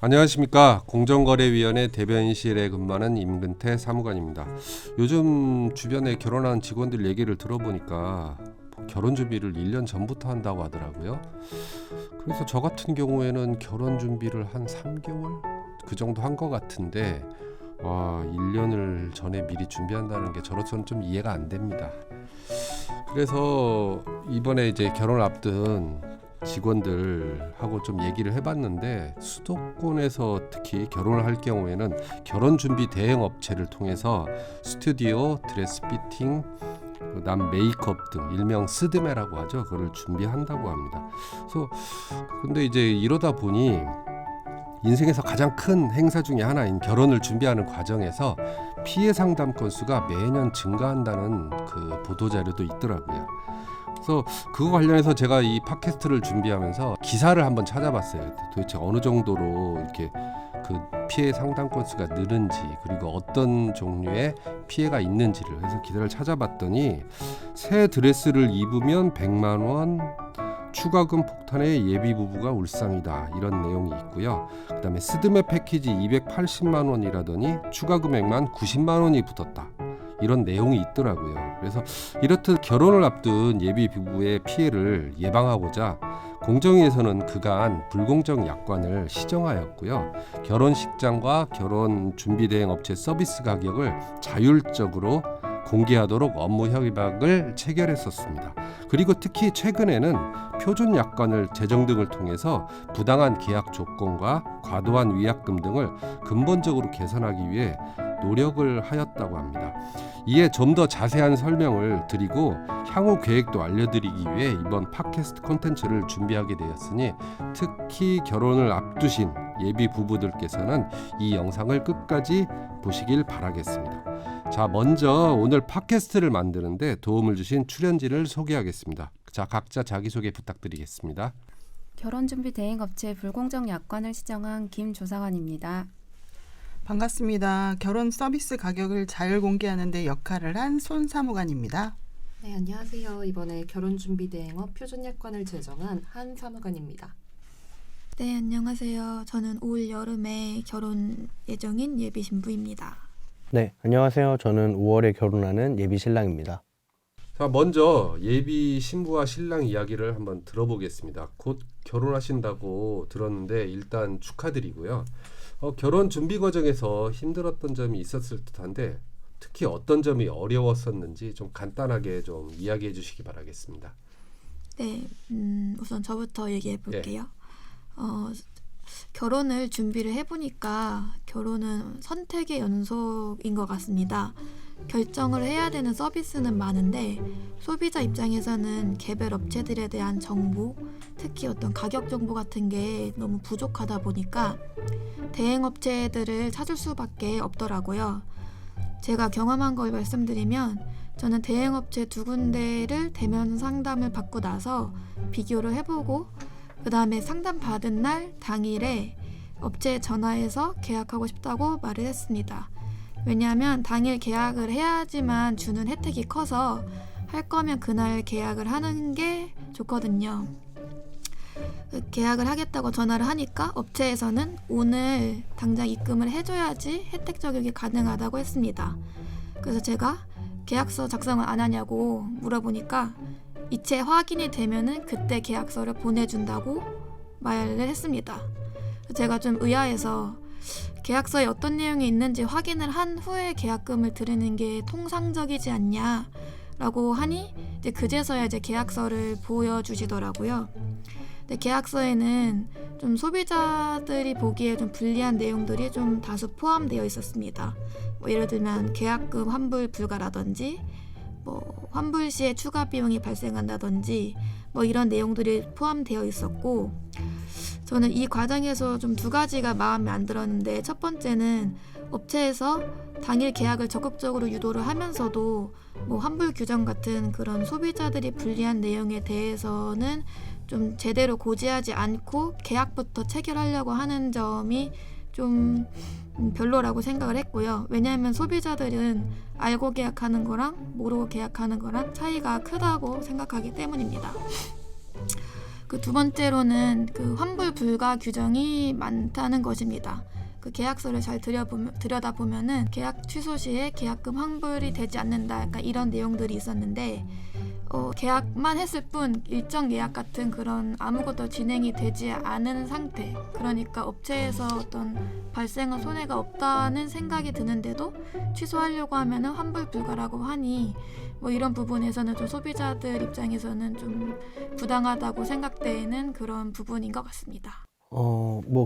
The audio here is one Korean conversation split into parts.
안녕하십니까. 공정거래위원회 대변인실에 근무하는 임근태 사무관입니다. 요즘 주변에 결혼한 직원들 얘기를 들어보니까 결혼 준비를 1년 전부터 한다고 하더라고요. 그래서 저 같은 경우에는 결혼 준비를 한 3개월 그 정도 한 것 같은데 1년을 전에 미리 준비한다는 게 저로서는 좀 이해가 안 됩니다. 그래서 이번에 이제 결혼을 앞둔 직원들하고 좀 얘기를 해봤는데, 수도권에서 특히 결혼을 할 경우에는 결혼 준비 대행 업체를 통해서 스튜디오, 드레스 피팅, 그다음 메이크업 등 일명 스드메라고 하죠. 그걸 준비한다고 합니다. 그래서 근데 이제 이러다 보니 인생에서 가장 큰 행사 중에 하나인 결혼을 준비하는 과정에서 피해 상담 건수가 매년 증가한다는 그 보도 자료도 있더라고요. 그래서 그거 관련해서 제가 이 팟캐스트를 준비하면서 기사를 한번 찾아봤어요. 도대체 어느 정도로 이렇게 그 피해 상담 건수가 느는지, 그리고 어떤 종류의 피해가 있는지를 해서 기사를 찾아봤더니, 새 드레스를 입으면 100만 원 추가금 폭탄의 예비 부부가 울상이다, 이런 내용이 있고요. 그다음에 스드메 패키지 280만 원이라더니 추가 금액만 90만 원이 붙었다, 이런 내용이 있더라고요. 그래서 이렇듯 결혼을 앞둔 예비 부부의 피해를 예방하고자 공정위에서는 그간 불공정 약관을 시정하였고요. 결혼식장과 결혼 준비 대행 업체 서비스 가격을 자율적으로 공개하도록 업무 협약을 체결했었습니다. 그리고 특히 최근에는 표준 약관을 제정 등을 통해서 부당한 계약 조건과 과도한 위약금 등을 근본적으로 개선하기 위해 노력을 하였다고 합니다. 이에 좀 더 자세한 설명을 드리고 향후 계획도 알려드리기 위해 이번 팟캐스트 콘텐츠를 준비하게 되었으니, 특히 결혼을 앞두신 예비 부부들께서는 이 영상을 끝까지 보시길 바라겠습니다. 자, 먼저 오늘 팟캐스트를 만드는데 도움을 주신 출연진을 소개하겠습니다. 자, 각자 자기소개 부탁드리겠습니다. 결혼준비 대행업체 불공정 약관을 시정한 김조상환입니다. 반갑습니다. 결혼 서비스 가격을 자율 공개하는 데 역할을 한 손사무관입니다. 네, 안녕하세요. 이번에 결혼준비대행업 표준약관을 제정한 한 사무관입니다. 네, 안녕하세요. 저는 올 여름에 결혼 예정인 예비 신부입니다. 네, 안녕하세요. 저는 5월에 결혼하는 예비 신랑입니다. 자, 먼저 예비 신부와 신랑 이야기를 한번 들어보겠습니다. 곧 결혼하신다고 들었는데 일단 축하드리고요. 결혼 준비 과정에서 힘들었던 점이 있었을 듯한데, 특히 어떤 점이 어려웠었는지 좀 간단하게 좀 이야기해 주시기 바라겠습니다. 네, 우선 저부터 얘기해 볼게요. 결혼을 준비를 해보니까 결혼은 선택의 연속인 것 같습니다. 결정을 해야 되는 서비스는 많은데 소비자 입장에서는 개별 업체들에 대한 정보, 특히 어떤 가격 정보 같은 게 너무 부족하다 보니까 대행 업체들을 찾을 수밖에 없더라고요. 제가 경험한 걸 말씀드리면, 저는 대행 업체 2군데를 대면 상담을 받고 나서 비교를 해보고 그 다음에 상담 받은 날 당일에 업체에 전화해서 계약하고 싶다고 말을 했습니다. 왜냐하면 당일 계약을 해야지만 주는 혜택이 커서 할 거면 그날 계약을 하는 게 좋거든요. 계약을 하겠다고 전화를 하니까 업체에서는 오늘 당장 입금을 해줘야지 혜택 적용이 가능하다고 했습니다. 그래서 제가 계약서 작성을 안 하냐고 물어보니까 이체 확인이 되면은 그때 계약서를 보내준다고 말을 했습니다. 제가 좀 의아해서 계약서에 어떤 내용이 있는지 확인을 한 후에 계약금을 드리는 게 통상적이지 않냐라고 하니 이제 그제서야 이제 계약서를 보여주시더라고요. 근데 계약서에는 좀 소비자들이 보기에 좀 불리한 내용들이 좀 다수 포함되어 있었습니다. 예를 들면 계약금 환불 불가라든지 환불 시에 추가 비용이 발생한다든지 이런 내용들이 포함되어 있었고, 저는 이 과정에서 좀 2가지가 마음에 안 들었는데, 첫 번째는 업체에서 당일 계약을 적극적으로 유도를 하면서도 환불 규정 같은 그런 소비자들이 불리한 내용에 대해서는 좀 제대로 고지하지 않고 계약부터 체결하려고 하는 점이 좀 별로라고 생각을 했고요. 왜냐하면 소비자들은 알고 계약하는 거랑 모르고 계약하는 거랑 차이가 크다고 생각하기 때문입니다. 그 두 번째로는 그 환불 불가 규정이 많다는 것입니다. 그 계약서를 잘 들여다보면은 계약 취소 시에 계약금 환불이 되지 않는다, 약간 이런 내용들이 있었는데 계약만 했을 뿐 일정 예약 같은 그런 아무것도 진행이 되지 않은 상태, 그러니까 업체에서 어떤 발생한 손해가 없다는 생각이 드는데도 취소하려고 하면은 환불 불가라고 하니 뭐 이런 부분에서는 좀 소비자들 입장에서는 좀 부당하다고 생각되는 그런 부분인 것 같습니다.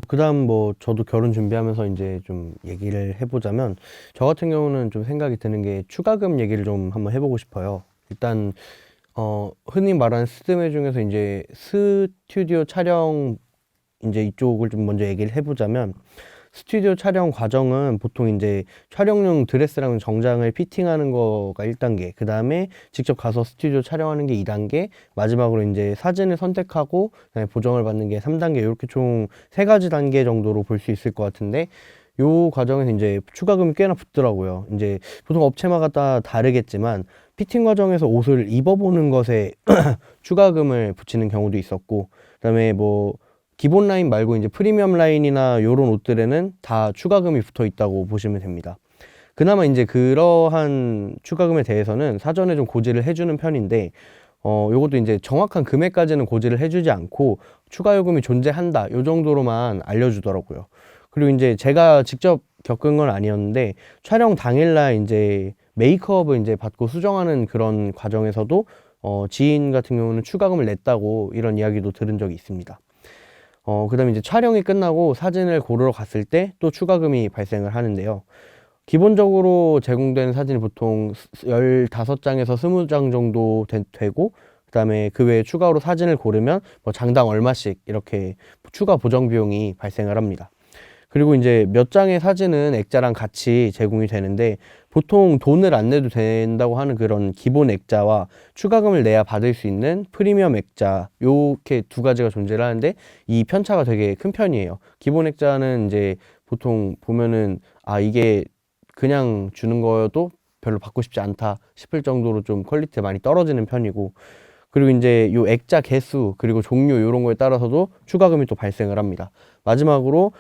그다음 저도 결혼 준비하면서 이제 좀 얘기를 해보자면, 저 같은 경우는 좀 생각이 드는 게 추가금 얘기를 좀 한번 해보고 싶어요. 일단, 흔히 말하는 스드메 중에서 이제 스튜디오 촬영 이제 이쪽을 좀 먼저 얘기를 해보자면, 스튜디오 촬영 과정은 보통 이제 촬영용 드레스랑 정장을 피팅하는 거가 1단계, 그 다음에 직접 가서 스튜디오 촬영하는 게 2단계, 마지막으로 이제 사진을 선택하고 그다음에 보정을 받는 게 3단계, 이렇게 총 3가지 단계 정도로 볼 수 있을 것 같은데, 요 과정에서 이제 추가금이 꽤나 붙더라고요. 이제 보통 업체마다 다르겠지만 피팅 과정에서 옷을 입어보는 것에 추가금을 붙이는 경우도 있었고, 그다음에 기본 라인 말고 이제 프리미엄 라인이나 요런 옷들에는 다 추가금이 붙어 있다고 보시면 됩니다. 그나마 이제 그러한 추가금에 대해서는 사전에 좀 고지를 해주는 편인데, 요것도 이제 정확한 금액까지는 고지를 해주지 않고 추가 요금이 존재한다, 요 정도로만 알려주더라고요. 그리고 이제 제가 직접 겪은 건 아니었는데, 촬영 당일날 이제 메이크업을 이제 받고 수정하는 그런 과정에서도 지인 같은 경우는 추가금을 냈다고 이런 이야기도 들은 적이 있습니다. 그다음에 이제 촬영이 끝나고 사진을 고르러 갔을 때 또 추가금이 발생을 하는데요. 기본적으로 제공되는 사진이 보통 15장에서 20장 정도 되고, 그다음에 그 외에 추가로 사진을 고르면 장당 얼마씩 이렇게 추가 보정 비용이 발생을 합니다. 그리고 이제 몇 장의 사진은 액자랑 같이 제공이 되는데, 보통 돈을 안 내도 된다고 하는 그런 기본 액자와 추가금을 내야 받을 수 있는 프리미엄 액자, 요렇게 2가지가 존재를 하는데, 이 편차가 되게 큰 편이에요. 기본 액자는 이제 보통 보면은 이게 그냥 주는 거여도 별로 받고 싶지 않다 싶을 정도로 좀 퀄리티가 많이 떨어지는 편이고, 그리고 이제 요 액자 개수 그리고 종류 요런 거에 따라서도 추가금이 또 발생을 합니다. 마지막으로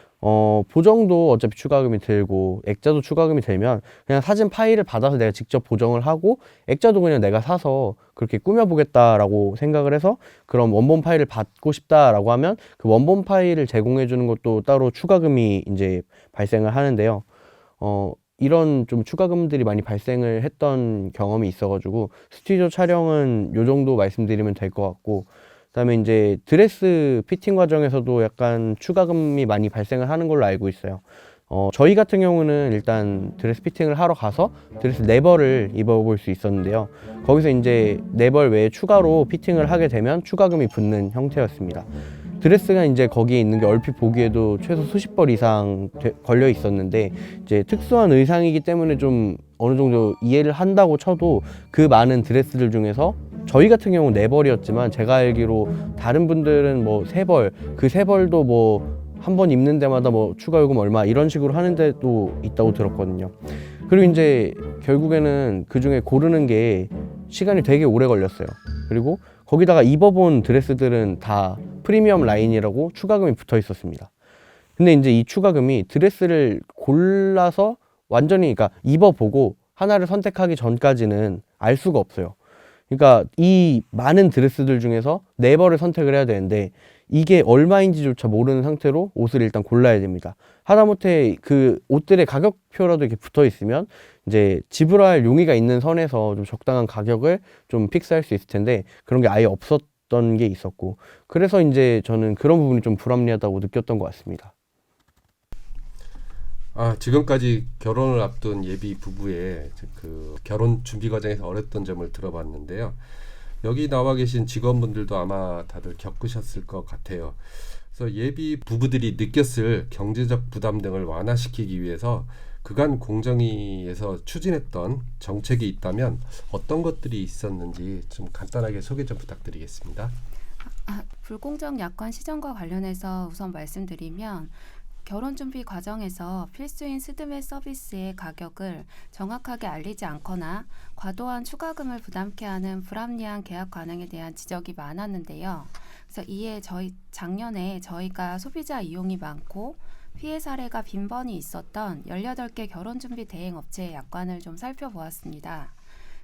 보정도 어차피 추가금이 들고 액자도 추가금이 들면 그냥 사진 파일을 받아서 내가 직접 보정을 하고, 액자도 그냥 내가 사서 그렇게 꾸며보겠다라고 생각을 해서 그런 원본 파일을 받고 싶다라고 하면 그 원본 파일을 제공해 주는 것도 따로 추가금이 이제 발생을 하는데요. 이런 좀 추가금들이 많이 발생을 했던 경험이 있어가지고 스튜디오 촬영은 요 정도 말씀드리면 될 것 같고, 그다음에 이제 드레스 피팅 과정에서도 약간 추가금이 많이 발생을 하는 걸로 알고 있어요. 저희 같은 경우는 일단 드레스 피팅을 하러 가서 드레스 4벌을 입어볼 수 있었는데요. 거기서 이제 4벌 외에 추가로 피팅을 하게 되면 추가금이 붙는 형태였습니다. 드레스가 이제 거기에 있는 게 얼핏 보기에도 최소 수십 벌 이상 걸려 있었는데, 이제 특수한 의상이기 때문에 좀 어느 정도 이해를 한다고 쳐도 그 많은 드레스들 중에서 저희 같은 경우는 4벌이었지만 제가 알기로 다른 분들은 3벌, 그 3벌도 한 번 입는 데마다 추가 요금 얼마 이런 식으로 하는 데도 있다고 들었거든요. 그리고 이제 결국에는 그 중에 고르는 게 시간이 되게 오래 걸렸어요. 그리고 거기다가 입어본 드레스들은 다 프리미엄 라인이라고 추가금이 붙어 있었습니다. 근데 이제 이 추가금이 드레스를 골라서 완전히, 그러니까 입어보고 하나를 선택하기 전까지는 알 수가 없어요. 그러니까 이 많은 드레스들 중에서 4벌을 선택을 해야 되는데 이게 얼마인지조차 모르는 상태로 옷을 일단 골라야 됩니다. 하다못해 그 옷들의 가격표라도 이렇게 붙어 있으면 이제 지불할 용의가 있는 선에서 좀 적당한 가격을 좀 픽스할 수 있을 텐데, 그런 게 아예 없었던 게 있었고, 그래서 이제 저는 그런 부분이 좀 불합리하다고 느꼈던 것 같습니다. 지금까지 결혼을 앞둔 예비 부부의 그 결혼 준비 과정에서 어렸던 점을 들어봤는데요. 여기 나와 계신 직원분들도 아마 다들 겪으셨을 것 같아요. 그래서 예비 부부들이 느꼈을 경제적 부담 등을 완화시키기 위해서 그간 공정위에서 추진했던 정책이 있다면 어떤 것들이 있었는지 좀 간단하게 소개 좀 부탁드리겠습니다. 불공정 약관 시정과 관련해서 우선 말씀드리면, 결혼 준비 과정에서 필수인 스드메 서비스의 가격을 정확하게 알리지 않거나 과도한 추가금을 부담케 하는 불합리한 계약 관행에 대한 지적이 많았는데요. 그래서 이에 작년에 저희가 소비자 이용이 많고 피해 사례가 빈번히 있었던 18개 결혼준비 대행 업체의 약관을 좀 살펴보았습니다.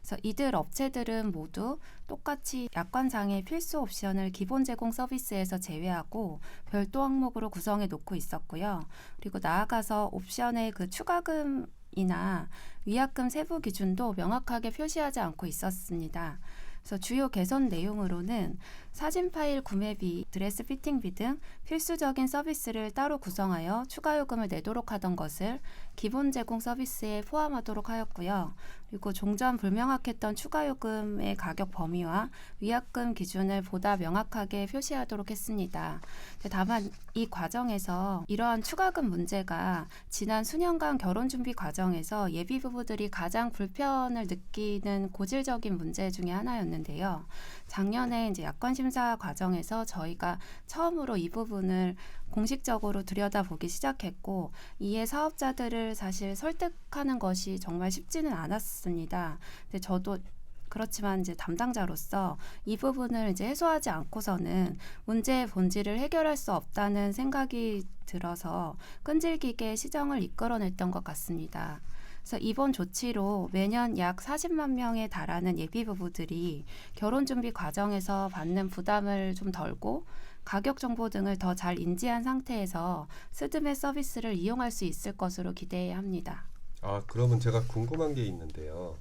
그래서 이들 업체들은 모두 똑같이 약관상의 필수 옵션을 기본 제공 서비스에서 제외하고 별도 항목으로 구성해 놓고 있었고요. 그리고 나아가서 옵션의 그 추가금이나 위약금 세부 기준도 명확하게 표시하지 않고 있었습니다. 그래서 주요 개선 내용으로는 사진 파일 구매비, 드레스 피팅비 등 필수적인 서비스를 따로 구성하여 추가 요금을 내도록 하던 것을 기본 제공 서비스에 포함하도록 하였고요. 그리고 종전 불명확했던 추가 요금의 가격 범위와 위약금 기준을 보다 명확하게 표시하도록 했습니다. 다만 이 과정에서 이러한 추가금 문제가 지난 수년간 결혼 준비 과정에서 예비 부부들이 가장 불편을 느끼는 고질적인 문제 중에 하나였는데요. 작년에 이제 약관 심사 과정에서 저희가 처음으로 이 부분을 공식적으로 들여다보기 시작했고, 이에 사업자들을 사실 설득하는 것이 정말 쉽지는 않았습니다. 근데 저도 그렇지만 이제 담당자로서 이 부분을 이제 해소하지 않고서는 문제의 본질을 해결할 수 없다는 생각이 들어서 끈질기게 시정을 이끌어냈던 것 같습니다. 그래서 이번 조치로 매년 약 40만 명에 달하는 예비 부부들이 결혼 준비 과정에서 받는 부담을 좀 덜고 가격 정보 등을 더 잘 인지한 상태에서 스드메 서비스를 이용할 수 있을 것으로 기대합니다. 그러면 제가 궁금한 게 있는데요.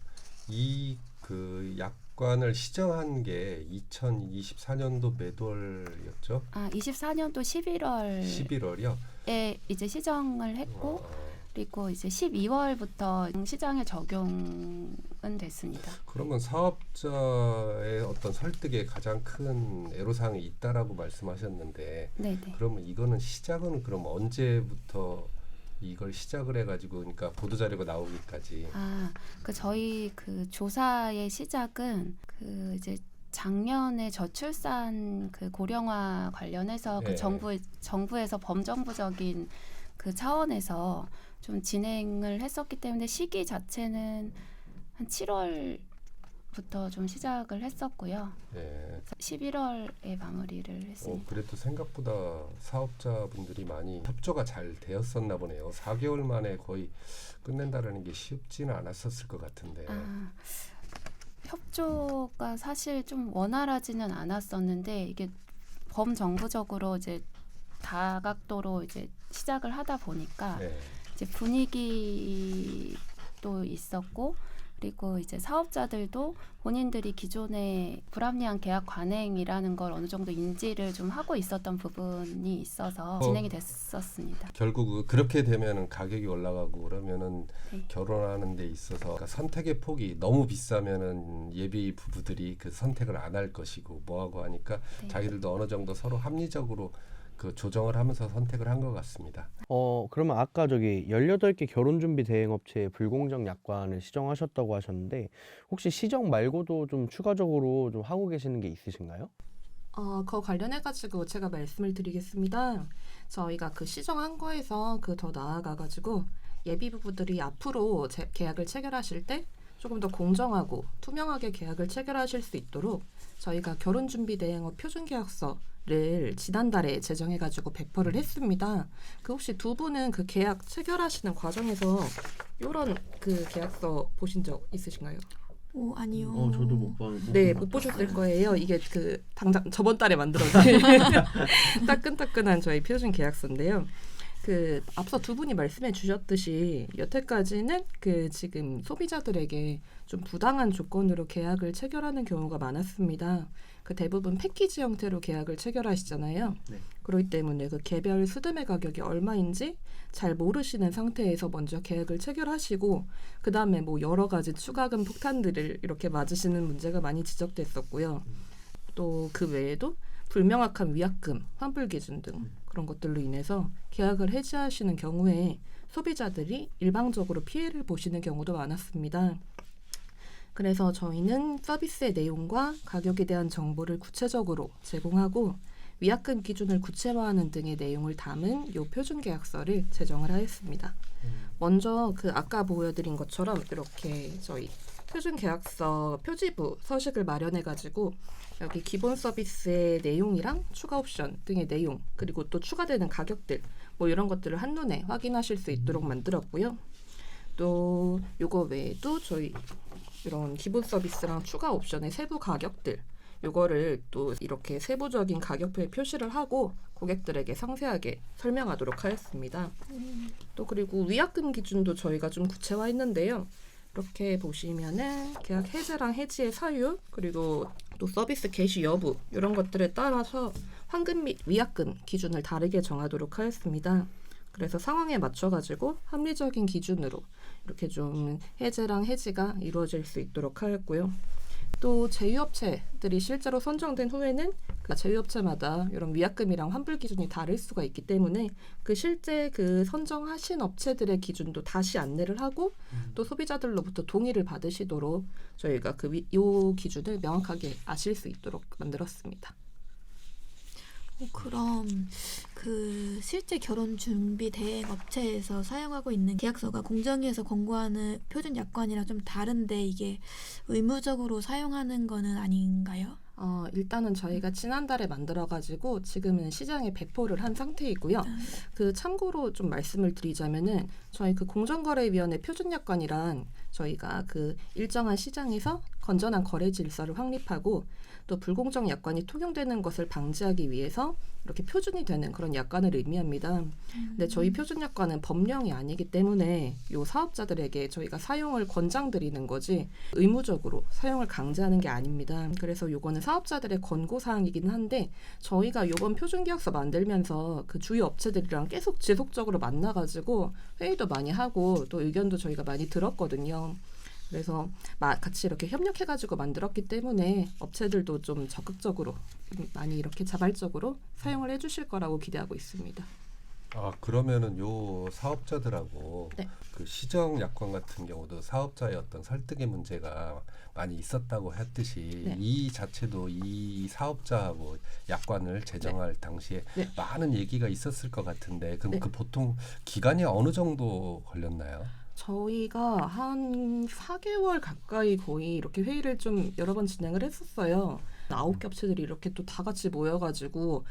이 그 약관을 시정한 게 2024년도 몇 월이었죠? 24년도 11월이요? 11월이요? 이제 시정을 했고 그리고 이제 12월부터 시장에 적용은 됐습니다. 그러면 사업자의 어떤 설득에 가장 큰 애로사항이 있다라고 말씀하셨는데, 네네. 그러면 이거는 시작은 그럼 언제부터 이걸 시작을 해가지고, 그러니까 보도 자료가 나오기까지? 저희 그 조사의 시작은 그 이제 작년에 저출산 그 고령화 관련해서 네. 그 정부에서 범정부적인 그 차원에서 좀 진행을 했었기 때문에 시기 자체는 한 7월부터 좀 시작을 했었고요. 네. 11월에 마무리를 했습니다. 그래도 생각보다 사업자분들이 많이 협조가 잘 되었었나 보네요. 4개월 만에 거의 끝낸다라는 게 쉽지는 않았었을 것 같은데. 협조가 사실 좀 원활하지는 않았었는데 이게 범정부적으로 이제 다각도로 이제 시작을 하다 보니까 네. 이제 분위기도 있었고, 그리고 이제 사업자들도 본인들이 기존에 불합리한 계약 관행이라는 걸 어느 정도 인지를 좀 하고 있었던 부분이 있어서 진행이 됐었습니다. 결국 그렇게 되면은 가격이 올라가고 그러면은 네. 결혼하는 데 있어서 그러니까 선택의 폭이 너무 비싸면은 예비 부부들이 그 선택을 안 할 것이고 뭐하고 하니까 네. 자기들도 어느 정도 서로 합리적으로 그 조정을 하면서 선택을 한 것 같습니다. 그러면 아까 저기 18개 결혼준비 대행업체의 불공정 약관을 시정하셨다고 하셨는데 혹시 시정 말고도 좀 추가적으로 좀 하고 계시는 게 있으신가요? 그거 관련해가지고 제가 말씀을 드리겠습니다. 저희가 그 시정한 거에서 그 더 나아가가지고 예비 부부들이 앞으로 계약을 체결하실 때 조금 더 공정하고 투명하게 계약을 체결하실 수 있도록 저희가 결혼준비대행업 표준계약서를 지난달에 제정해가지고 배포를 했습니다. 그 혹시 두 분은 그 계약 체결하시는 과정에서 이런 그 계약서 보신 적 있으신가요? 아니요. 저도 못 네, 못 보셨을 거예요. 이게 그 당장 저번 달에 만들어진 따끈따끈한 저희 표준 계약서인데요. 그 앞서 두 분이 말씀해 주셨듯이 여태까지는 그 지금 소비자들에게 좀 부당한 조건으로 계약을 체결하는 경우가 많았습니다. 그 대부분 패키지 형태로 계약을 체결하시잖아요. 네. 그렇기 때문에 그 개별 스드메 가격이 얼마인지 잘 모르시는 상태에서 먼저 계약을 체결하시고 그 다음에 뭐 여러 가지 추가금 폭탄들을 이렇게 맞으시는 문제가 많이 지적됐었고요. 또 그 외에도 불명확한 위약금, 환불 기준 등 그런 것들로 인해서 계약을 해지하시는 경우에 소비자들이 일방적으로 피해를 보시는 경우도 많았습니다. 그래서 저희는 서비스의 내용과 가격에 대한 정보를 구체적으로 제공하고 위약금 기준을 구체화하는 등의 내용을 담은 요 표준 계약서를 제정을 하였습니다. 먼저 그 아까 보여드린 것처럼 이렇게 저희 표준계약서 표지부 서식을 마련해가지고 여기 기본 서비스의 내용이랑 추가 옵션 등의 내용 그리고 또 추가되는 가격들 뭐 이런 것들을 한눈에 확인하실 수 있도록 만들었고요. 또 요거 외에도 저희 이런 기본 서비스랑 추가 옵션의 세부 가격들 요거를 또 이렇게 세부적인 가격표에 표시를 하고 고객들에게 상세하게 설명하도록 하였습니다. 또 그리고 위약금 기준도 저희가 좀 구체화했는데요. 이렇게 보시면은 계약 해제랑 해지의 사유 그리고 또 서비스 개시 여부 이런 것들에 따라서 환급 및 위약금 기준을 다르게 정하도록 하였습니다. 그래서 상황에 맞춰가지고 합리적인 기준으로 이렇게 좀 해제랑 해지가 이루어질 수 있도록 하였고요. 또 제휴업체들이 실제로 선정된 후에는 그 제휴업체마다 이런 위약금이랑 환불 기준이 다를 수가 있기 때문에 그 실제 그 선정하신 업체들의 기준도 다시 안내를 하고 또 소비자들로부터 동의를 받으시도록 저희가 요 기준을 명확하게 아실 수 있도록 만들었습니다. 그럼 그 실제 결혼 준비 대행 업체에서 사용하고 있는 계약서가 공정위에서 권고하는 표준 약관이랑 좀 다른데 이게 의무적으로 사용하는 거는 아닌가요? 일단은 저희가 지난달에 만들어가지고 지금은 시장에 배포를 한 상태이고요. 그 참고로 좀 말씀을 드리자면은 저희 그 공정거래위원회 표준약관이란 저희가 그 일정한 시장에서 건전한 거래 질서를 확립하고 또 불공정 약관이 통용되는 것을 방지하기 위해서 이렇게 표준이 되는 그런 약관을 의미합니다. 근데 저희 표준 약관은 법령이 아니기 때문에 요 사업자들에게 저희가 사용을 권장드리는 거지 의무적으로 사용을 강제하는 게 아닙니다. 그래서 요거는 사업자들의 권고 사항이긴 한데 저희가 요번 표준 계약서 만들면서 그 주요 업체들이랑 계속 지속적으로 만나가지고 회의도 많이 하고 또 의견도 저희가 많이 들었거든요. 그래서 같이 이렇게 협력해가지고 만들었기 때문에 업체들도 좀 적극적으로 많이 이렇게 자발적으로 사용을 해주실 거라고 기대하고 있습니다. 그러면은 요 사업자들하고 네. 그 시정 약관 같은 경우도 사업자의 어떤 설득의 문제가 많이 있었다고 했듯이 네. 이 자체도 이 사업자하고 약관을 제정할 당시에 네. 많은 얘기가 있었을 것 같은데 그럼 네. 그 보통 기간이 어느 정도 걸렸나요? 저희가 한 4개월 가까이 거의 이렇게 회의를 좀 여러 번 진행을 했었어요. 9개 업체들이 이렇게 또 다 같이 모여가지고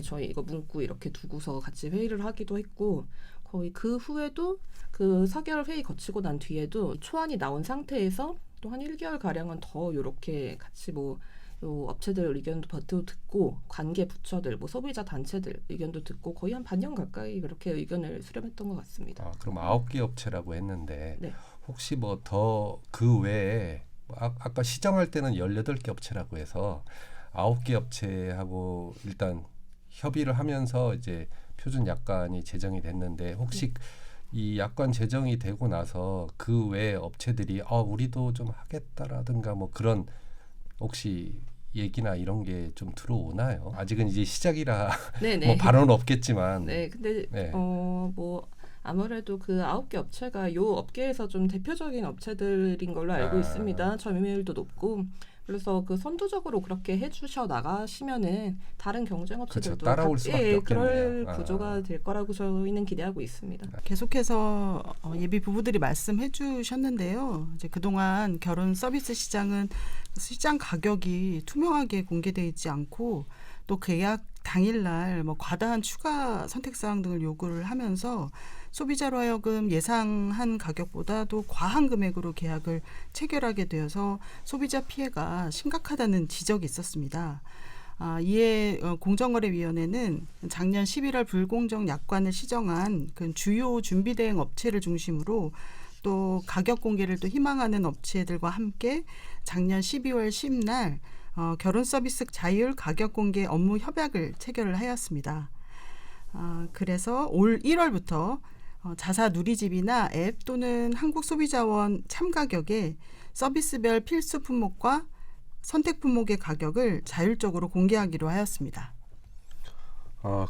저희 이거 문구 이렇게 두고서 같이 회의를 하기도 했고 거의 그 후에도 그 4개월 회의 거치고 난 뒤에도 초안이 나온 상태에서 또 한 1개월 가량은 더 이렇게 같이 요 업체들 의견도 듣고 관계 부처들, 소비자 단체들 의견도 듣고 거의 한 반년 가까이 그렇게 의견을 수렴했던 것 같습니다. 그럼 9개 업체라고 했는데 네. 혹시 뭐 더 그 외에 아까 시정할 때는 18개 업체라고 해서 9개 업체하고 일단 협의를 하면서 이제 표준 약관이 제정이 됐는데 혹시 이 약관 제정이 되고 나서 그 외 업체들이 우리도 좀 하겠다라든가 뭐 그런 혹시 얘기나 이런 게 좀 들어오나요? 아직은 이제 시작이라 네네. 뭐 발언은 없겠지만. 네, 근데 네. 아무래도 그 9개 업체가 요 업계에서 좀 대표적인 업체들인 걸로 알고 있습니다. 점유율도 높고. 그래서 그 선두적으로 그렇게 해주셔 나가시면은 다른 경쟁 업체들도 그렇죠. 따라올 수밖에 그럴 없겠네요. 구조가 될 거라고 저희는 기대하고 있습니다. 계속해서 예비 부부들이 말씀해 주셨는데요. 이제 그동안 결혼 서비스 시장은 시장 가격이 투명하게 공개되어 있지 않고 또 계약 당일날 과다한 추가 선택사항 등을 요구를 하면서 소비자로 하여금 예상한 가격보다도 과한 금액으로 계약을 체결하게 되어서 소비자 피해가 심각하다는 지적이 있었습니다. 이에 공정거래위원회는 작년 11월 불공정 약관을 시정한 그 주요 준비대행 업체를 중심으로 또 가격 공개를 또 희망하는 업체들과 함께 작년 12월 10날 결혼 서비스 자율 가격 공개 업무 협약을 체결을 하였습니다. 그래서 올 1월부터 자사 누리집이나 앱 또는 한국소비자원 참가격에 서비스별 필수 품목과 선택 품목의 가격을 자율적으로 공개하기로 하였습니다.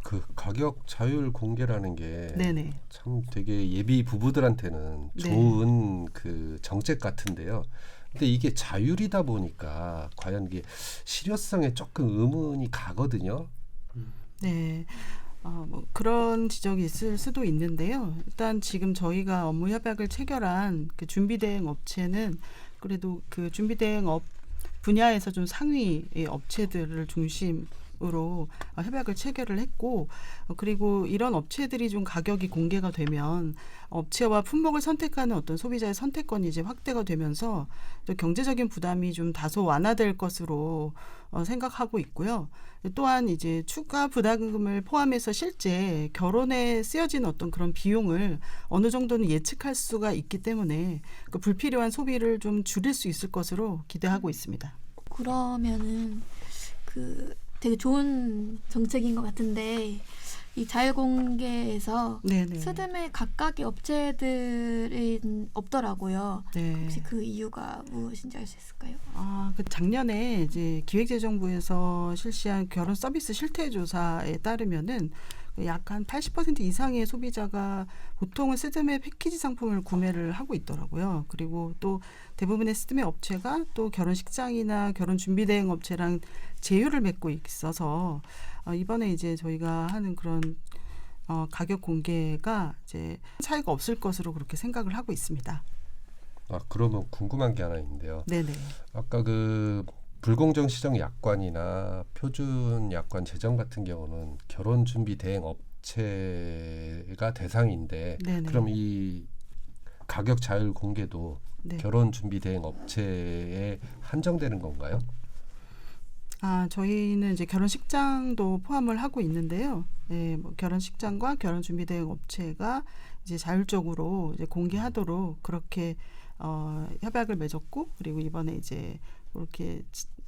그 가격 자율 공개라는 게 네네. 참 되게 예비 부부들한테는 좋은 그 정책 같은데요. 근데 이게 자율이다 보니까 과연 이게 실효성에 조금 의문이 가거든요. 네. 그런 지적이 있을 수도 있는데요. 일단 지금 저희가 업무 협약을 체결한 그 준비대행 업체는 그래도 그 준비 대행 업 분야에서 좀 상위의 업체들을 중심으로 협약을 체결을 했고 그리고 이런 업체들이 좀 가격이 공개가 되면 업체와 품목을 선택하는 어떤 소비자의 선택권이 이제 확대가 되면서 또 경제적인 부담이 좀 다소 완화될 것으로 생각하고 있고요. 또한 이제 추가 부담금을 포함해서 실제 결혼에 쓰여진 어떤 그런 비용을 어느 정도는 예측할 수가 있기 때문에 그 불필요한 소비를 좀 줄일 수 있을 것으로 기대하고 있습니다. 그러면은 그 되게 좋은 정책인 것 같은데 이 자율공개에서 네네. 스드메 각각의 업체들이 없더라고요. 네. 혹시 그 이유가 무엇인지 알 수 있을까요? 그 작년에 이제 기획재정부에서 실시한 결혼 서비스 실태 조사에 따르면은 약 한 80% 이상의 소비자가 보통은 스드메 패키지 상품을 구매를 하고 있더라고요. 그리고 또 대부분의 스드메 업체가 또 결혼식장이나 결혼 준비 대행 업체랑 제휴를 맺고 있어서 이번에 이제 저희가 하는 그런 가격 공개가 이제 차이가 없을 것으로 그렇게 생각을 하고 있습니다. 그러면 궁금한 게 하나 있는데요. 네네. 아까 그 불공정 시정 약관이나 표준 약관 제정 같은 경우는 결혼 준비 대행 업체가 대상인데 네네. 그럼 이 가격 자율 공개도 네. 결혼 준비 대행 업체에 한정되는 건가요? 저희는 이제 결혼식장도 포함을 하고 있는데요. 네, 뭐 결혼식장과 결혼 준비 대행 업체가 이제 자율적으로 이제 공개하도록 그렇게 협약을 맺었고 그리고 이번에 이제 그렇게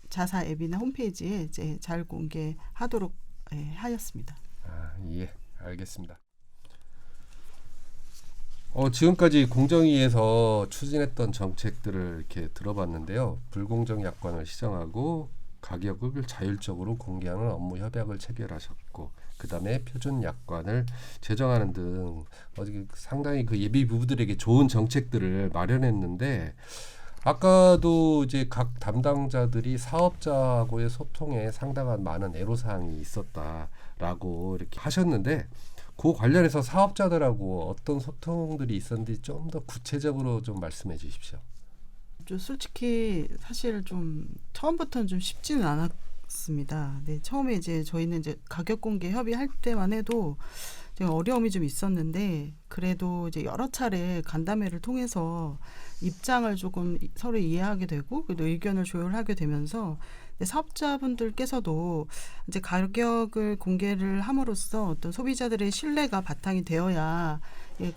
자사 앱이나 홈페이지에 이제 자율 공개하도록 하였습니다. 예, 알겠습니다. 지금까지 공정위에서 추진했던 정책들을 이렇게 들어봤는데요. 불공정 약관을 시정하고 가격을 자율적으로 공개하는 업무 협약을 체결하셨고 그다음에 표준 약관을 제정하는 등 상당히 그 예비 부부들에게 좋은 정책들을 마련했는데 아까도 이제 각 담당자들이 사업자하고의 소통에 상당한 많은 애로사항이 있었다라고 이렇게 하셨는데 그 관련해서 사업자들하고 어떤 소통들이 있었는지 좀 더 구체적으로 좀 말씀해 주십시오. 좀 솔직히 사실 좀 처음부터는 좀 쉽지는 않았습니다. 네, 처음에 이제 저희는 이제 가격 공개 협의할 때만 해도 어려움이 좀 있었는데 그래도 이제 여러 차례 간담회를 통해서 입장을 조금 서로 이해하게 되고 그래도 의견을 조율하게 되면서 사업자분들께서도 이제 가격을 공개를 함으로써 어떤 소비자들의 신뢰가 바탕이 되어야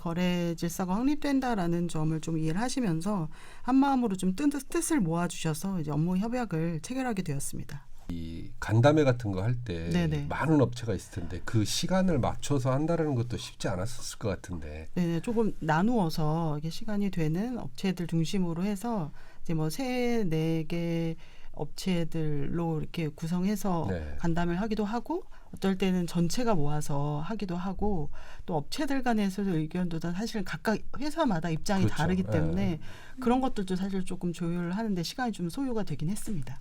거래 질서가 확립된다라는 점을 좀 이해를 하시면서 한 마음으로 좀 뜻을 모아주셔서 이제 업무 협약을 체결하게 되었습니다. 이 간담회 같은 거 할 때 네네. 많은 업체가 있을 텐데 그 시간을 맞춰서 한다는 것도 쉽지 않았을 것 같은데. 네, 조금 나누어서 이게 시간이 되는 업체들 중심으로 해서 이제 뭐 3-4개 업체들로 이렇게 구성해서 네. 간담회를 하기도 하고 어떨 때는 전체가 모아서 하기도 하고 또 업체들 간에서도 의견도 다 사실 각각 회사마다 입장이 그렇죠. 다르기 때문에 네. 그런 것들도 사실 조금 조율을 하는데 시간이 좀 소요가 되긴 했습니다.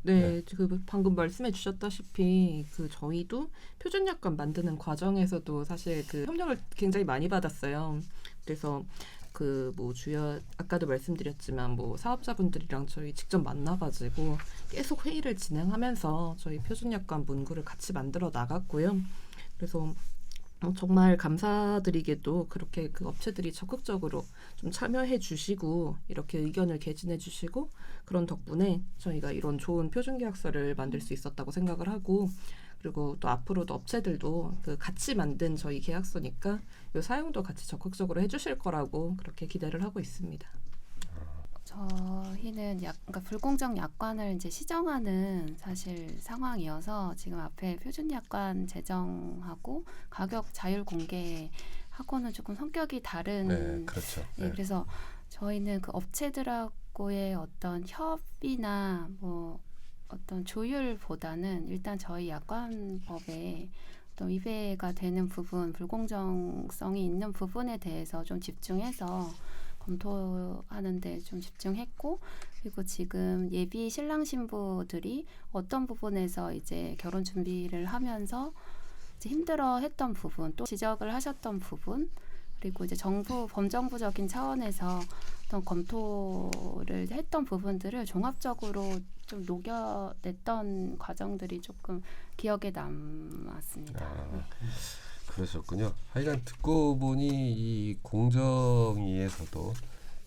네, 그 방금 말씀해 주셨다시피 그 저희도 표준 약관 만드는 과정에서도 사실 그 협력을 굉장히 많이 받았어요. 그래서 그 뭐 주요 아까도 말씀드렸지만 뭐 사업자분들이랑 저희 직접 만나가지고 계속 회의를 진행하면서 저희 표준 약관 문구를 같이 만들어 나갔고요. 그래서 정말 감사드리게도 그렇게 그 업체들이 적극적으로 좀 참여해 주시고 이렇게 의견을 개진해 주시고 그런 덕분에 저희가 이런 좋은 표준 계약서를 만들 수 있었다고 생각을 하고 그리고 또 앞으로도 업체들도 그 같이 만든 저희 계약서니까 이 사용도 같이 적극적으로 해주실 거라고 그렇게 기대를 하고 있습니다. 저희는 그러니까 불공정 약관을 이제 시정하는 사실 상황이어서 지금 앞에 표준 약관 제정하고 가격 자율 공개하고는 조금 성격이 다른. 네, 그렇죠. 네, 그래서 저희는 그 업체들하고의 어떤 협의나 뭐 어떤 조율보다는 일단 저희 약관법에 또 위배가 되는 부분, 불공정성이 있는 부분에 대해서 좀 집중해서 검토하는 데 좀 집중했고 그리고 지금 예비 신랑 신부들이 어떤 부분에서 이제 결혼 준비를 하면서 이제 힘들어했던 부분 또 지적을 하셨던 부분 그리고 이제 정부 범정부적인 차원에서 어떤 검토를 했던 부분들을 종합적으로 좀 녹여냈던 과정들이 조금 기억에 남았습니다. 그러셨군요. 하여간 듣고 보니 이 공정위에서도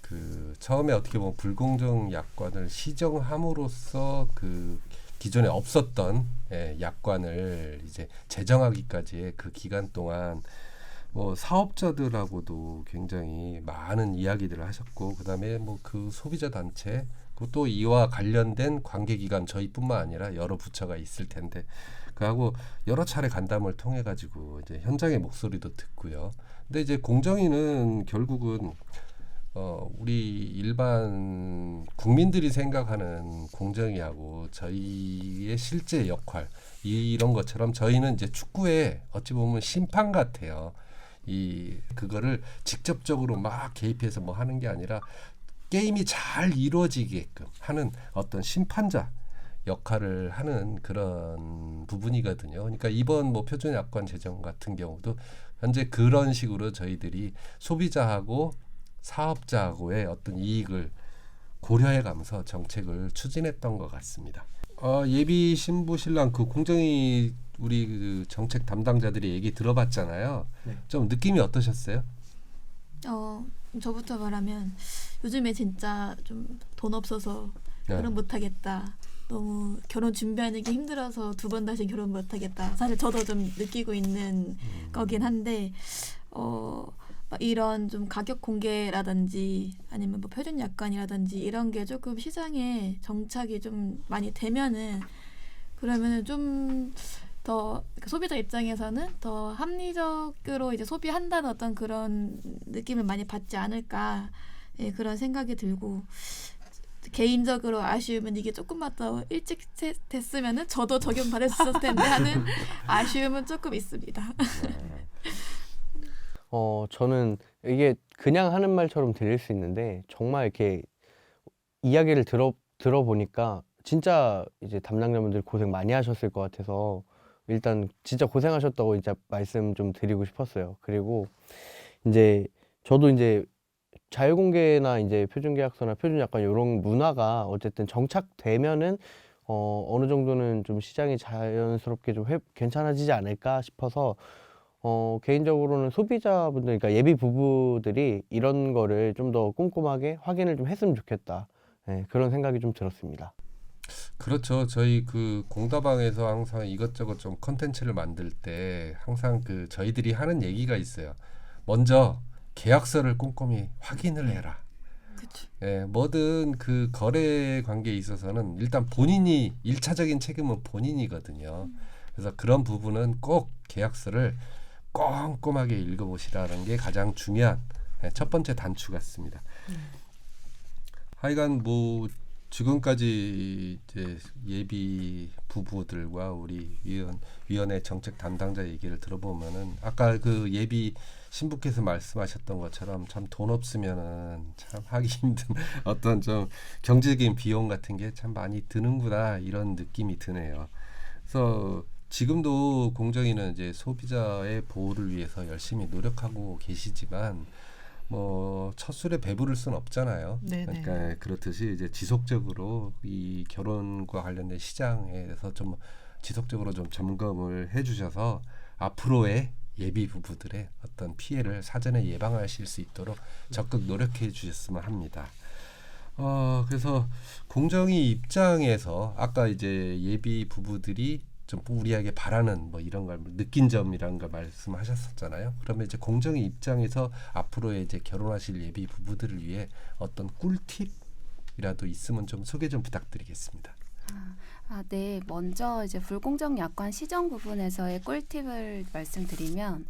그 처음에 어떻게 보면 불공정 약관을 시정함으로써 그 기존에 없었던 약관을 이제 제정하기까지의 그 기간 동안 뭐 사업자들하고도 굉장히 많은 이야기들을 하셨고, 그다음에 뭐 그 소비자 단체, 또 이와 관련된 관계기관 저희뿐만 아니라 여러 부처가 있을 텐데 그하고 여러 차례 간담을 통해 가지고 이제 현장의 목소리도 듣고요. 근데 이제 공정위는 결국은 우리 일반 국민들이 생각하는 공정위하고 저희의 실제 역할 이런 것처럼 저희는 이제 축구에 어찌 보면 심판 같아요. 그거를 직접적으로 막 개입해서 뭐 하는 게 아니라 게임이 잘 이루어지게끔 하는 어떤 심판자 역할을 하는 그런 부분이거든요. 그러니까 이번 뭐 표준약관 제정 같은 경우도 현재 그런 식으로 저희들이 소비자하고 사업자하고의 어떤 이익을 고려해가면서 정책을 추진했던 것 같습니다. 예비 신부 신랑 그 공정위 우리 그 정책 담당자들이 얘기 들어봤잖아요. 네. 좀 느낌이 어떠셨어요? 저부터 말하면 요즘에 진짜 좀 돈 없어서 결혼 못하겠다. 너무 결혼 준비하는 게 힘들어서 두 번 다시 결혼 못하겠다. 사실 저도 좀 느끼고 있는 거긴 한데 막 이런 좀 가격 공개라든지 아니면 뭐 표준 약관이라든지 이런 게 조금 시장에 정착이 좀 많이 되면은 그러면은 좀 더 소비자 입장에서는 더 합리적으로 이제 소비한다는 어떤 그런 느낌을 많이 받지 않을까 그런 생각이 들고 개인적으로 아쉬움은 이게 조금만 더 일찍 됐으면은 저도 적용받을 수 있었을 텐데 하는 아쉬움은 조금 있습니다. 저는 이게 그냥 하는 말처럼 들릴 수 있는데 정말 이렇게 이야기를 들어보니까 진짜 이제 담당자분들 고생 많이 하셨을 것 같아서 일단 진짜 고생하셨다고 이제 말씀 좀 드리고 싶었어요. 그리고 이제 저도 이제 자율공개나 이제 표준계약서나 표준약관 이런 문화가 어쨌든 정착되면은 어느 정도는 좀 시장이 자연스럽게 좀 괜찮아지지 않을까 싶어서 개인적으로는 소비자분들, 그러니까 예비 부부들이 이런 거를 좀 더 꼼꼼하게 확인을 좀 했으면 좋겠다. 그런 생각이 좀 들었습니다. 그렇죠. 저희 그 공다방에서 항상 이것저것 좀 컨텐츠를 만들 때 항상 그 저희들이 하는 얘기가 있어요. 먼저 계약서를 꼼꼼히 확인을 해라. 그쵸. 뭐든 그 거래 관계에 있어서는 일단 본인이 1차적인 책임은 본인이거든요. 그래서 그런 부분은 꼭 계약서를 꼼꼼하게 읽어보시라는 게 가장 중요한 첫 번째 단추 같습니다. 하여간 뭐 지금까지 이제 예비 부부들과 우리 위원회 정책 담당자 얘기를 들어보면은 아까 그 예비 신부께서 말씀하셨던 것처럼 참 돈 없으면은 참 하기 힘든 어떤 좀 경제적인 비용 같은 게 참 많이 드는구나 이런 느낌이 드네요. 그래서 지금도 공정위는 이제 소비자의 보호를 위해서 열심히 노력하고 계시지만 뭐 첫 술에 배부를 수는 없잖아요. 네네. 그러니까 그렇듯이 이제 지속적으로 이 결혼과 관련된 시장에 대해서 좀 지속적으로 좀 점검을 해주셔서 앞으로의 예비 부부들의 어떤 피해를 사전에 예방하실 수 있도록 적극 노력해 주셨으면 합니다. 그래서 공정위 입장에서 아까 이제 예비 부부들이 좀 우리에게 바라는 뭐 이런 걸 느낀 점이라는 걸 말씀하셨었잖아요. 그러면 이제 공정위 입장에서 앞으로의 이제 결혼하실 예비 부부들을 위해 어떤 꿀팁이라도 있으면 좀 소개 좀 부탁드리겠습니다. 네. 먼저 이제 불공정 약관 시정 부분에서의 꿀팁을 말씀드리면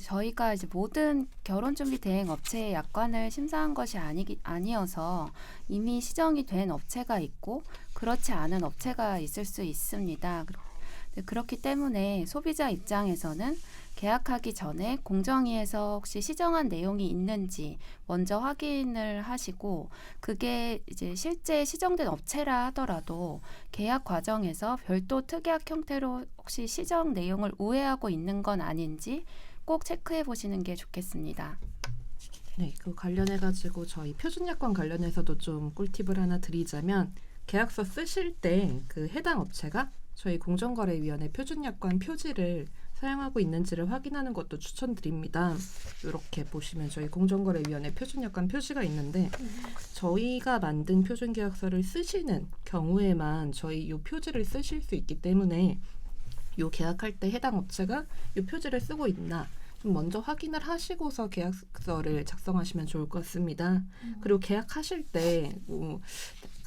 저희가 이제 모든 결혼 준비 대행 업체의 약관을 심사한 것이 아니어서 이미 시정이 된 업체가 있고 그렇지 않은 업체가 있을 수 있습니다. 그렇기 때문에 소비자 입장에서는 계약하기 전에 공정위에서 혹시 시정한 내용이 있는지 먼저 확인을 하시고 그게 이제 실제 시정된 업체라 하더라도 계약 과정에서 별도 특약 형태로 혹시 시정 내용을 우회하고 있는 건 아닌지 꼭 체크해 보시는 게 좋겠습니다. 네, 그 관련해가지고 저희 표준약관 관련해서도 좀 꿀팁을 하나 드리자면 계약서 쓰실 때 그 해당 업체가 저희 공정거래위원회 표준약관 표지를 사용하고 있는지를 확인하는 것도 추천드립니다. 이렇게 보시면 저희 공정거래위원회 표준약관 표지가 있는데 저희가 만든 표준계약서를 쓰시는 경우에만 저희 이 표지를 쓰실 수 있기 때문에 이 계약할 때 해당 업체가 이 표지를 쓰고 있나 좀 먼저 확인을 하시고서 계약서를 작성하시면 좋을 것 같습니다. 그리고 계약하실 때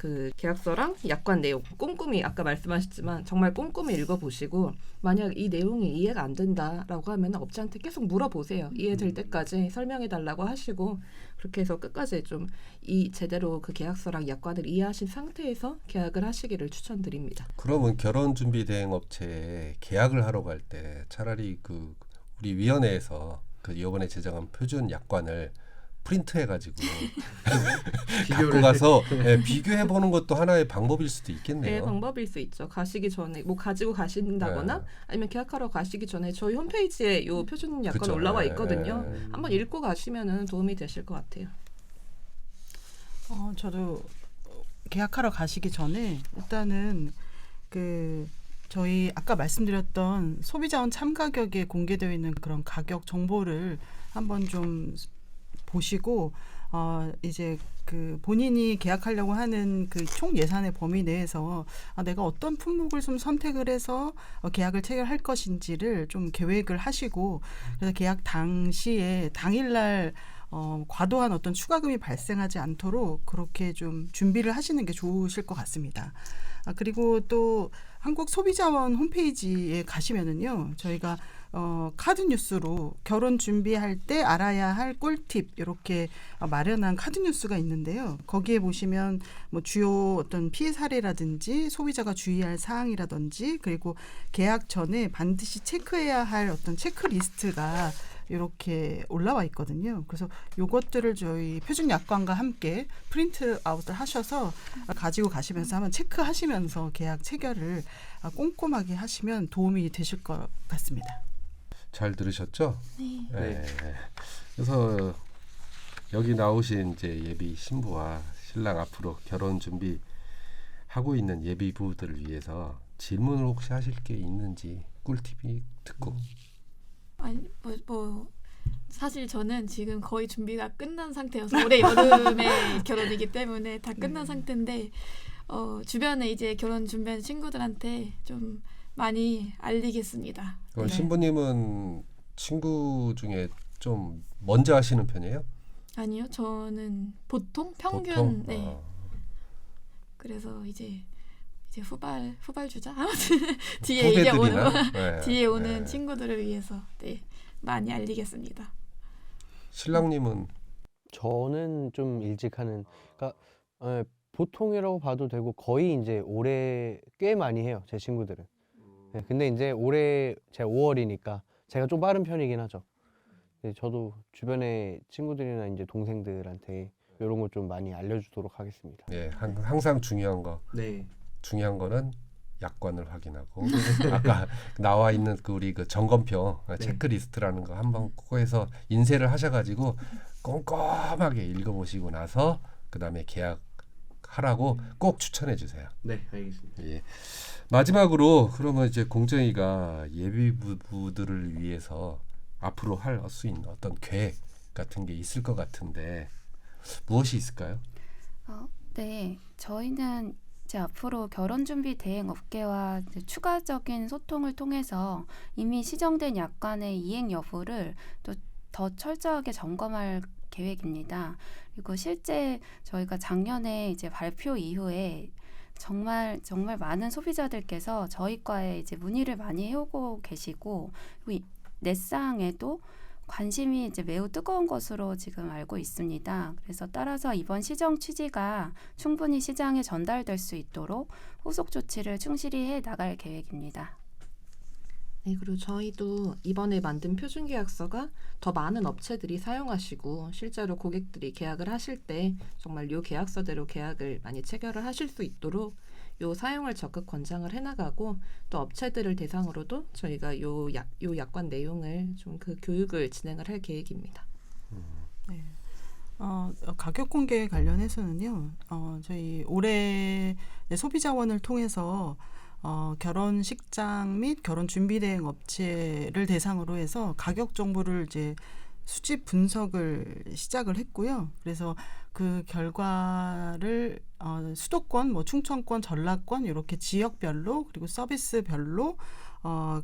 그 계약서랑 약관 내용 꼼꼼히 아까 말씀하셨지만 정말 꼼꼼히 읽어보시고 만약 이 내용이 이해가 안 된다라고 하면 업체한테 계속 물어보세요. 이해될 때까지 설명해달라고 하시고 그렇게 해서 끝까지 좀 제대로 그 계약서랑 약관을 이해하신 상태에서 계약을 하시기를 추천드립니다. 그러면 결혼준비대행업체에 계약을 하러 갈 때 차라리 그 우리 위원회에서 그 이번에 제정한 표준 약관을 프린트해가지고 갖고 가서 비교해 보는 것도 하나의 방법일 수도 있겠네요. 네, 방법일 수 있죠. 가시기 전에 뭐 가지고 가신다거나 네. 아니면 계약하러 가시기 전에 저희 홈페이지에 요 표준 약관 그쵸. 올라와 네, 있거든요. 네. 한번 읽고 가시면은 도움이 되실 것 같아요. 저도 계약하러 가시기 전에 일단은 그 저희 아까 말씀드렸던 소비자원 참가격에 공개되어 있는 그런 가격 정보를 한번 좀 보시고 이제 그 본인이 계약하려고 하는 그 총 예산의 범위 내에서 내가 어떤 품목을 좀 선택을 해서 계약을 체결할 것인지를 좀 계획을 하시고 그래서 계약 당시에 당일날 과도한 어떤 추가금이 발생하지 않도록 그렇게 좀 준비를 하시는 게 좋으실 것 같습니다. 그리고 또 한국소비자원 홈페이지에 가시면은요, 저희가 카드 뉴스로 결혼 준비할 때 알아야 할 꿀팁 이렇게 마련한 카드 뉴스가 있는데요. 거기에 보시면 뭐 주요 어떤 피해 사례라든지 소비자가 주의할 사항이라든지 그리고 계약 전에 반드시 체크해야 할 어떤 체크리스트가 이렇게 올라와 있거든요. 그래서 요것들을 저희 표준 약관과 함께 프린트 아웃을 하셔서 가지고 가시면서 한번 체크하시면서 계약 체결을 꼼꼼하게 하시면 도움이 되실 것 같습니다. 잘 들으셨죠? 네. 네. 그래서 여기 나오신 이제 예비 신부와 신랑 앞으로 결혼 준비 하고 있는 예비 부부들을 위해서 질문을 혹시 하실 게 있는지 꿀팁이 듣고. 아니 뭐 사실 저는 지금 거의 준비가 끝난 상태여서 올해 여름에 결혼이기 때문에 다 끝난 상태인데 주변에 이제 결혼 준비하는 친구들한테 좀 많이 알리겠습니다. 그럼 네. 신부님은 친구 중에 좀 먼저 하시는 편이에요? 아니요, 저는 보통 평균 보통? 네. 그래서 이제 후발주자 아무튼 뒤에 이제 오는 후배들이나 네. 뒤에 오는 네. 친구들을 위해서 많이 알리겠습니다. 신랑님은 저는 좀 일찍 하는, 그러니까 보통이라고 봐도 되고 거의 이제 올해 꽤 많이 해요, 제 친구들은. 네, 근데 이제 올해 제가 5월이니까 제가 좀 빠른 편이긴 하죠. 근데 저도 주변에 친구들이나 이제 동생들한테 이런 거 좀 많이 알려주도록 하겠습니다. 예, 항상 중요한 거는 약관을 확인하고 아까 나와 있는 그 우리 그 점검표 체크리스트라는 거 한번 꼭 해서 인쇄를 하셔가지고 꼼꼼하게 읽어보시고 나서 그 다음에 계약하라고 꼭 추천해 주세요. 네, 알겠습니다. 예. 마지막으로 그러면 이제 공정위가 예비 부부들을 위해서 앞으로 할 수 있는 어떤 계획 같은 게 있을 것 같은데 무엇이 있을까요? 네, 저희는 이제 앞으로 결혼준비 대행 업계와 이제 추가적인 소통을 통해서 이미 시정된 약관의 이행 여부를 또 더 철저하게 점검할 계획입니다. 그리고 실제 저희가 작년에 이제 발표 이후에 정말 많은 소비자들께서 저희과에 이제 문의를 많이 해오고 계시고 그리고 넷사항에도 관심이 이제 매우 뜨거운 것으로 지금 알고 있습니다. 그래서 따라서 이번 시정 취지가 충분히 시장에 전달될 수 있도록 후속 조치를 충실히 해 나갈 계획입니다. 네, 그리고 저희도 이번에 만든 표준계약서가 더 많은 업체들이 사용하시고 실제로 고객들이 계약을 하실 때 정말 요 계약서대로 계약을 많이 체결을 하실 수 있도록 요 사용을 적극 권장을 해나가고 또 업체들을 대상으로도 저희가 요 약관 내용을 좀 그 교육을 진행을 할 계획입니다. 네. 가격 공개 관련해서는요. 저희 올해 소비자원을 통해서 결혼식장 및 결혼 준비 대행 업체를 대상으로 해서 가격 정보를 이제 수집 분석을 시작을 했고요. 그래서 그 결과를 수도권, 뭐 충청권, 전라권 이렇게 지역별로 그리고 서비스별로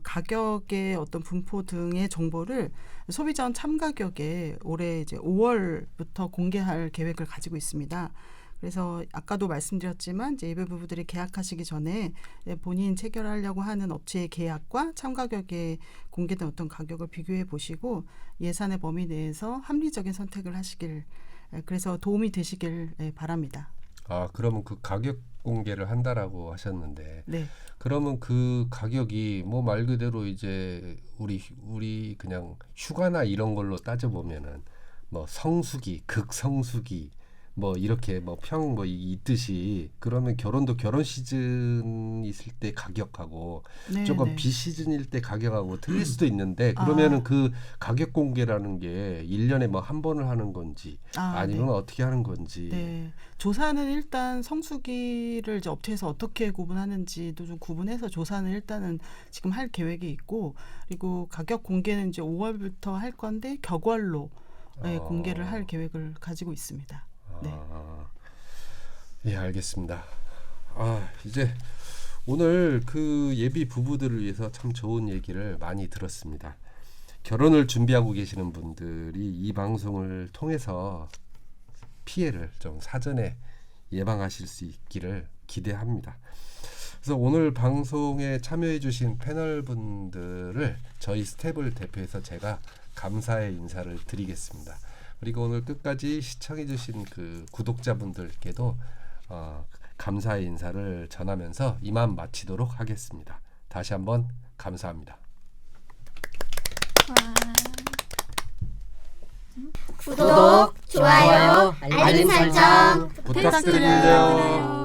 가격의 어떤 분포 등의 정보를 소비자원 참가격에 올해 이제 5월부터 공개할 계획을 가지고 있습니다. 그래서 아까도 말씀드렸지만 이제 예비 부부들이 계약하시기 전에 본인 체결하려고 하는 업체의 계약과 참가격에 공개된 어떤 가격을 비교해 보시고 예산의 범위 내에서 합리적인 선택을 하시길 그래서 도움이 되시길 바랍니다. 그러면 그 가격 공개를 한다라고 하셨는데 네. 그러면 그 가격이 뭐 말 그대로 이제 우리 그냥 휴가나 이런 걸로 따져 보면은 뭐 성수기, 극성수기 뭐 이렇게 뭐 평 뭐 있듯이 그러면 결혼도 결혼 시즌 있을 때 가격하고 네, 조금 네. 비시즌일 때 가격하고 틀릴 수도 있는데 그러면은 그 가격 공개라는 게 1년에 뭐 한 번을 하는 건지 아니면 네. 어떻게 하는 건지. 네. 조사는 일단 성수기를 이제 업체에서 어떻게 구분하는지도 좀 구분해서 조사는 일단은 지금 할 계획이 있고 그리고 가격 공개는 이제 5월부터 할 건데 격월로 공개를 할 계획을 가지고 있습니다. 네. 예, 알겠습니다. 이제 오늘 그 예비 부부들을 위해서 참 좋은 얘기를 많이 들었습니다. 결혼을 준비하고 계시는 분들이 이 방송을 통해서 피해를 좀 사전에 예방하실 수 있기를 기대합니다. 그래서 오늘 방송에 참여해 주신 패널 분들을 저희 스텝을 대표해서 제가 감사의 인사를 드리겠습니다. 그리고 오늘 끝까지 시청해 주신 그 구독자분들께도 감사의 인사를 전하면서 이만 마치도록 하겠습니다. 다시 한번 감사합니다. 구독, 좋아요, 알림 설정 부탁드립니다.